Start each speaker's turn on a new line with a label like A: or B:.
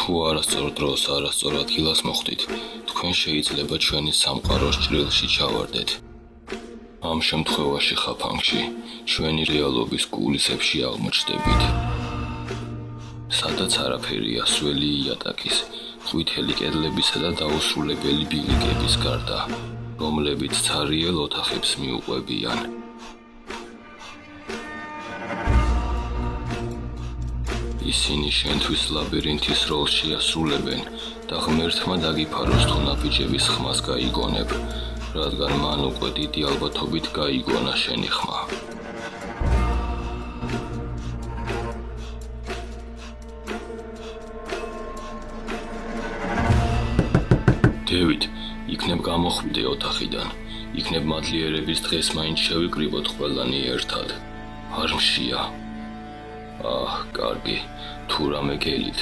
A: Თუ არასწორ დროს, არასწორ ადგილას მოხვდით, თქვენ შეიძლება ჩვენი სამყაროს ჭრილში ჩავარდეთ. ამ შემთხვევაში ხაფანგში, ჩვენი რეალობის კულისებში აღმოჩნდებით. სადაც არაფერია სველი იატაკის, ყვითელი კედლებისა და დაუსრულებელი ბილიკების გარდა, რომლებიც ცარიელ ოთახებს მიუყვებიან. ისინი შენთვის ლაბირინთის როლს შეასრულებენ და ღმერთმა დაგიფაროს თუ ნაბიჯების ხმას გაიგონებ, რადგან მან უკვე დიდი ალბათობით გაიგონა შენი ხმა. დევიდ, იქნებ გამოხვიდე ოთახიდან, იქნებ მადლიერების დღეს მაინც შევიკრიბოთ ყველანი ერთად. არ მშია. კარგი, თუ რამე გელით.